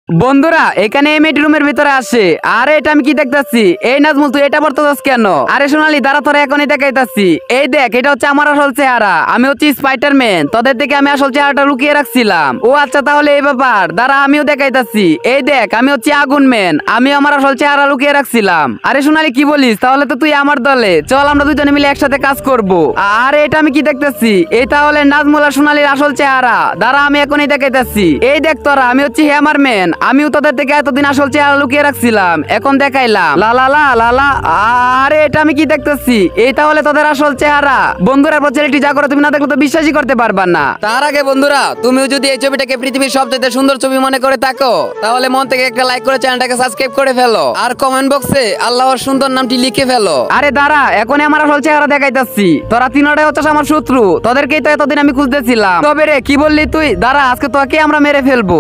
বন্ধুরা এখানে এই মেয়েটি রুমের ভিতরে আসে। আরে এটা আমি কি দেখতেছি? এই নাজমুল তুই এটা পড়তেছিস কেন? আরে সোনালি দাঁড়া, তোরা এখনই দেখাইতাছি। এই দেখ, এটা হচ্ছে আমার আসল চেহারা। আমি হচ্ছে স্পাইডারম্যান। তোদের থেকে আমি আসল চেহারাটা লুকিয়ে রাখছিলাম। ও আচ্ছা, তাহলে এই ব্যাপার। দাঁড়া আমিও দেখাইতাছি। এই দেখ, আমি হচ্ছে আগুন ম্যান। আমি আমার আসল চেহারা লুকিয়ে রাখছিলাম। আরে সোনালি কি বলিস? তাহলে তো তুই আমার দলে চল, আমরা দুজনে মিলে একসাথে কাজ করব। আরে এটা আমি কি দেখতেছি? এই তাহলে নাজমুল আর সোনালির আসল চেহারা। দাঁড়া আমি এখনই দেখাইতাছি। এই দেখ তোরা, আমি হচ্ছে হ্যামারম্যান। আমিও তোদের থেকে এতদিন আসল চেহারা লুকিয়ে রাখছিলাম, এখন দেখাইলাম। লা লা লা লা লা। আরে এটা আমি কি দেখতেছি? এই তাহলে তোদের আসল চেহারা। বন্ধুরা ছেলেটি যা করে তুমি না দেখলে তো বিশ্বাসই করতে পারবা না। তার আগে বন্ধুরা, তুমিও যদি এই ছবিটাকে পৃথিবীর সবচেয়ে সুন্দর ছবি মনে করে থাকো, তাহলে মন থেকে একটা লাইক করে চ্যানেলটাকে সাবস্ক্রাইব করে ফেলো, আর কমেন্ট বক্সে আল্লাহর সুন্দর নামটি লিখে ফেলো। আরে দাঁড়া, এখনই আমার আসল চেহারা দেখাইতাছি। তোরা তিনটাই হচ্ছে আমার শত্রু, তোদেরকেই তো এতদিন আমি খুঁজতেছিলাম। তবে রে কি বললি তুই? দাঁড়া আজকে তোকে আমরা মেরে ফেলবো।